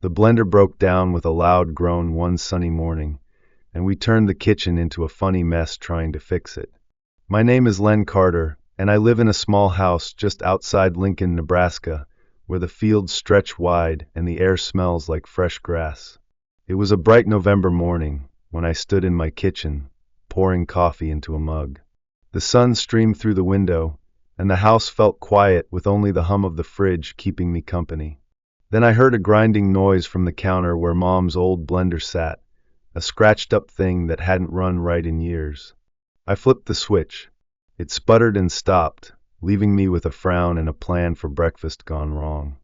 The blender broke down with a loud groan one sunny morning, and we turned the kitchen into a funny mess trying to fix it. My name is Len Carter, and I live in a small house just outside Lincoln, Nebraska, where the fields stretch wide and the air smells like fresh grass. It was a bright November morning when I stood in my kitchen, pouring coffee into a mug. The sun streamed through the window, and the house felt quiet with only the hum of the fridge keeping me company. Then I heard a grinding noise from the counter where Mom's old blender sat, a scratched-up thing that hadn't run right in years. I flipped the switch. It sputtered and stopped, leaving me with a frown and a plan for breakfast gone wrong.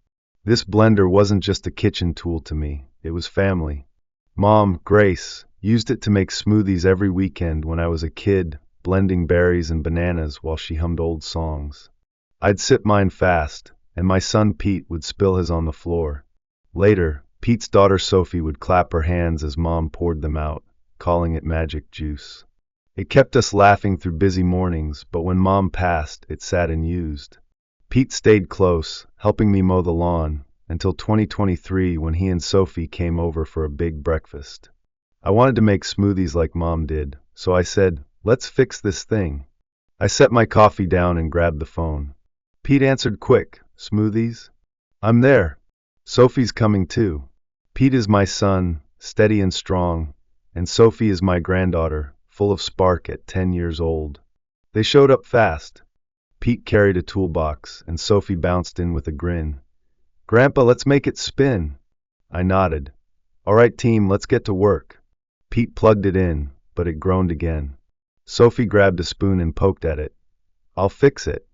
This blender wasn't just a kitchen tool to me, it was family. Mom, Grace, used it to make smoothies every weekend when I was a kid, blending berries and bananas while she hummed old songs. I'd sip mine fast, and my son Pete would spill his on the floor. Later, Pete's daughter Sophie would clap her hands as Mom poured them out, calling it magic juice. It kept us laughing through busy mornings, but when Mom passed, it sat unused. Pete stayed close, helping me mow the lawn, until 2023 when he and Sophie came over for a big breakfast. I wanted to make smoothies like Mom did, so I said, "Let's fix this thing." I set my coffee down and grabbed the phone. Pete answered quick, "Smoothies? I'm there. Sophie's coming too." Pete is my son, steady and strong, and Sophie is my granddaughter, full of spark at 10 years old. They showed up fast. Pete carried a toolbox, and Sophie bounced in with a grin. "Grandpa, let's make it spin." I nodded. "All right, team, let's get to work." Pete plugged it in, but it groaned again. Sophie grabbed a spoon and poked at it. "I'll fix it."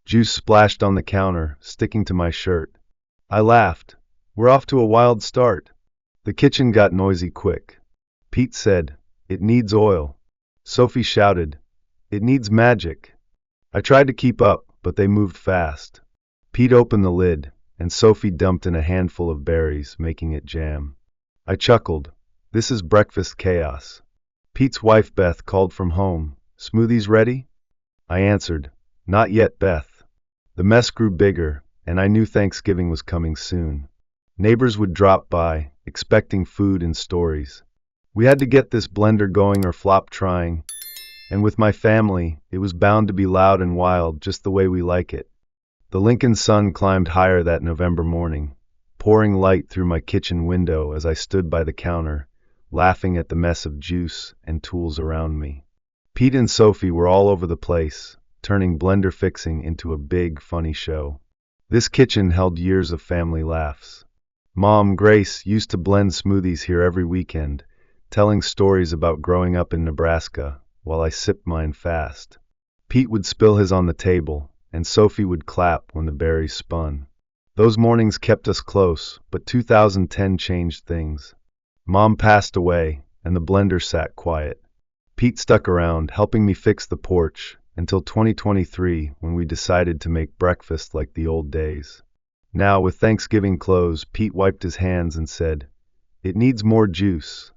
Juice splashed on the counter, sticking to my shirt. I laughed. "We're off to a wild start." The kitchen got noisy quick. Pete said, "It needs oil." Sophie shouted, "It needs magic." I tried to keep up, but they moved fast. Pete opened the lid, and Sophie dumped in a handful of berries, making it jam. I chuckled. This is breakfast chaos. Pete's wife, Beth, called from home. "Smoothies ready?" I answered, "Not yet, Beth." The mess grew bigger, and I knew Thanksgiving was coming soon. Neighbors would drop by, expecting food and stories. We had to get this blender going or flop trying, and with my family, it was bound to be loud and wild just the way we like it. The Lincoln sun climbed higher that November morning, pouring light through my kitchen window as I stood by the counter, laughing at the mess of juice and tools around me. Pete and Sophie were all over the place, turning blender fixing into a big, funny show. This kitchen held years of family laughs. Mom, Grace, used to blend smoothies here every weekend, telling stories about growing up in Nebraska, while I sipped mine fast. Pete would spill his on the table, and Sophie would clap when the berries spun. Those mornings kept us close, but 2010 changed things. Mom passed away, and the blender sat quiet. Pete stuck around, helping me fix the porch, until 2023 when we decided to make breakfast like the old days. Now, with Thanksgiving close, Pete wiped his hands and said, "It needs more juice."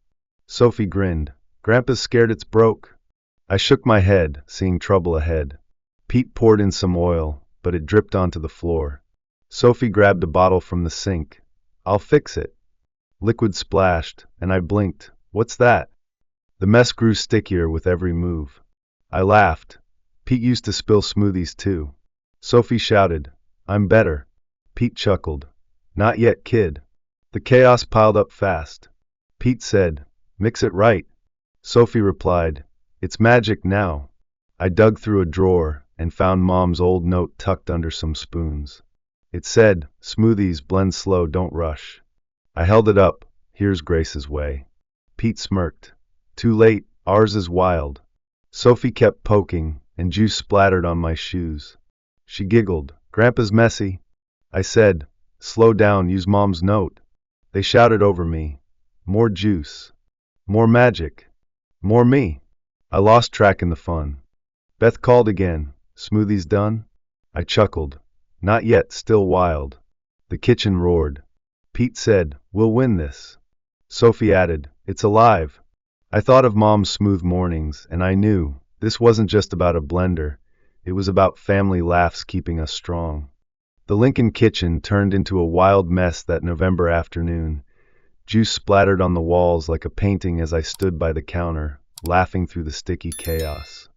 Sophie grinned. "Grandpa's scared it's broke." I shook my head, seeing trouble ahead. Pete poured in some oil, but it dripped onto the floor. Sophie grabbed a bottle from the sink. "I'll fix it." Liquid splashed, and I blinked. "What's that?" The mess grew stickier with every move. I laughed. Pete used to spill smoothies too. Sophie shouted, "I'm better." Pete chuckled. "Not yet, kid." The chaos piled up fast. Pete said, "Mix it right." Sophie replied, "It's magic now." I dug through a drawer and found Mom's old note tucked under some spoons. It said, "Smoothies, blend slow, don't rush." I held it up. "Here's Grace's way." Pete smirked. "Too late, ours is wild." Sophie kept poking, and juice splattered on my shoes. She giggled. "Grandpa's messy." I said, "Slow down, use Mom's note." They shouted over me, "More juice. More magic. More me." I lost track in the fun. Beth called again, "Smoothies done?" I chuckled. "Not yet, still wild." The kitchen roared. Pete said, "We'll win this." Sophie added, "It's alive." I thought of Mom's smooth mornings, and I knew this wasn't just about a blender. It was about family laughs keeping us strong. The Lincoln kitchen turned into a wild mess that November afternoon, Juice splattered on the walls like a painting as I stood by the counter, laughing through the sticky chaos.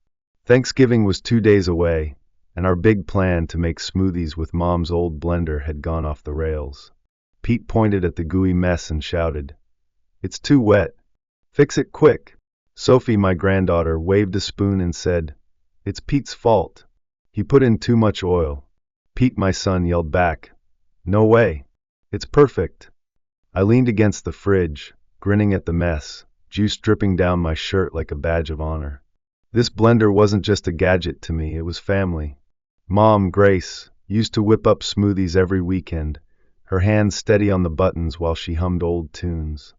Thanksgiving was 2 days away, and our big plan to make smoothies with Mom's old blender had gone off the rails. Pete pointed at the gooey mess and shouted, "It's too wet. Fix it quick." Sophie, my granddaughter, waved a spoon and said, "It's Pete's fault. He put in too much oil." Pete, my son, yelled back, "No way. It's perfect." I leaned against the fridge, grinning at the mess, juice dripping down my shirt like a badge of honor. This blender wasn't just a gadget to me, it was family. Mom, Grace, used to whip up smoothies every weekend, her hands steady on the buttons while she hummed old tunes.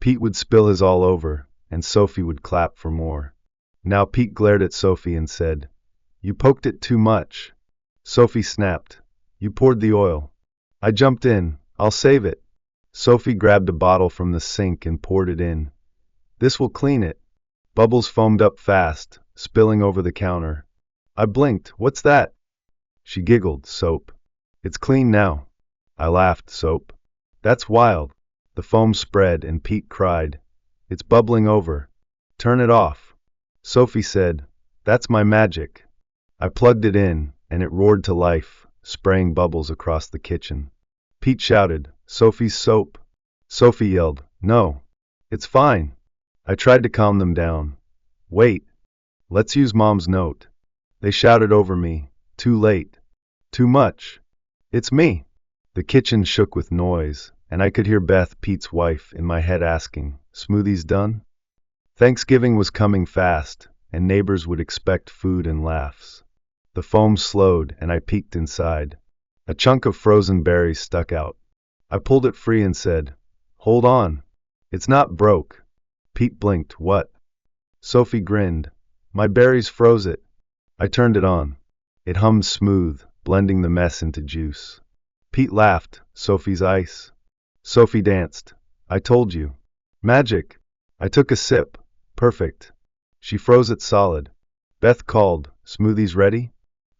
Pete would spill his all over, and Sophie would clap for more. Now Pete glared at Sophie and said, "You poked it too much." Sophie snapped, "You poured the oil." I jumped in, "I'll save it." Sophie grabbed a bottle from the sink and poured it in. "This will clean it." Bubbles foamed up fast, spilling over the counter. I blinked, "What's that?" She giggled, "Soap." "It's clean now." I laughed, "Soap? That's wild." The foam spread and Pete cried, "It's bubbling over. Turn it off." Sophie said, "That's my magic." I plugged it in, and it roared to life, spraying bubbles across the kitchen. Pete shouted, "Sophie's soap." Sophie yelled, "No. It's fine." I tried to calm them down. "Wait. Let's use Mom's note." They shouted over me, "Too late. Too much. It's me." The kitchen shook with noise, and I could hear Beth, Pete's wife, in my head asking, "Smoothies done?" Thanksgiving was coming fast, and neighbors would expect food and laughs. The foam slowed, and I peeked inside. A chunk of frozen berries stuck out. I pulled it free and said, "Hold on. It's not broke." Pete blinked, "What?" Sophie grinned, "My berries froze it." I turned it on. It hummed smooth, blending the mess into juice. Pete laughed, "Sophie's ice." Sophie danced, "I told you. Magic." I took a sip. Perfect. She froze it solid. Beth called, "Smoothies ready?"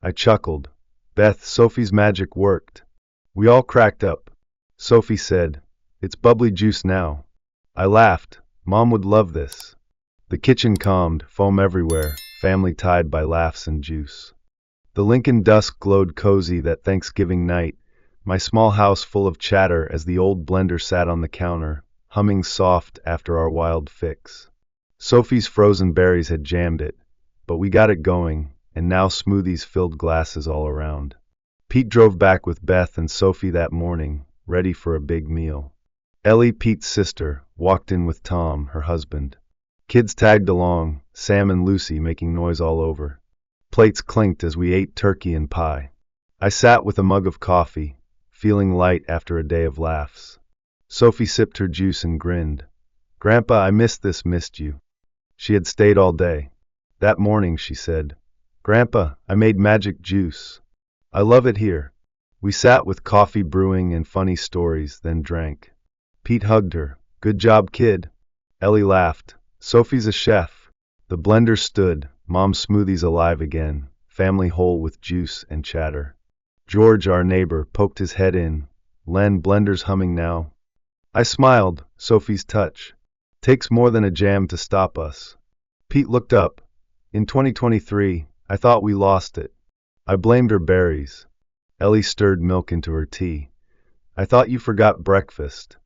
I chuckled. "Beth, Sophie's magic worked." We all cracked up. Sophie said, "It's bubbly juice now." I laughed. Mom would love this. The kitchen calmed, foam everywhere, family tied by laughs and juice. The Lincoln dusk glowed cozy that Thanksgiving night, my small house full of chatter as the old blender sat on the counter, humming soft after our wild fix. Sophie's frozen berries had jammed it, but we got it going, and now smoothies filled glasses all around. Pete drove back with Beth and Sophie that morning, ready for a big meal. Ellie, Pete's sister, walked in with Tom, her husband. Kids tagged along, Sam and Lucy making noise all over. Plates clinked as we ate turkey and pie. I sat with a mug of coffee, feeling light after a day of laughs. Sophie sipped her juice and grinned. "Grandpa, I missed you." She had stayed all day. That morning she said, "Grandpa, I made magic juice. I love it here." We sat with coffee brewing and funny stories, then drank. Pete hugged her. "Good job, kid." Ellie laughed. "Sophie's a chef." The blender stood, Mom's smoothies alive again, family whole with juice and chatter. George, our neighbor, poked his head in. "Len, blender's humming now." I smiled. Sophie's touch. "Takes more than a jam to stop us." Pete looked up. "In 2023, I thought we lost it." I blamed her berries. Ellie stirred milk into her tea. "I thought you forgot breakfast."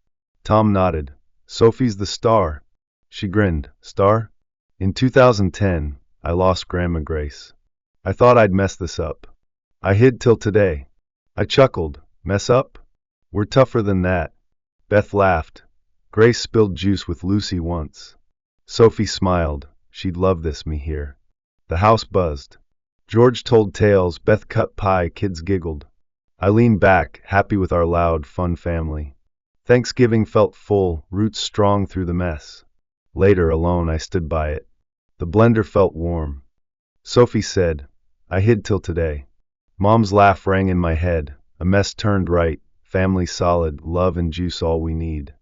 Tom nodded. "Sophie's the star." She grinned. "Star?" "In 2010, I lost Grandma Grace. I thought I'd mess this up. I hid till today." I chuckled. "Mess up? We're tougher than that." Beth laughed. "Grace spilled juice with Lucy once." Sophie smiled. "She'd love this, me here." The house buzzed. George told tales, Beth cut pie, kids giggled. I leaned back, happy with our loud, fun family. Thanksgiving felt full, roots strong through the mess. Later, alone, I stood by it. The blender felt warm. Sophie said, "I hid till today." Mom's laugh rang in my head. A mess turned right, family solid, love and juice all we need.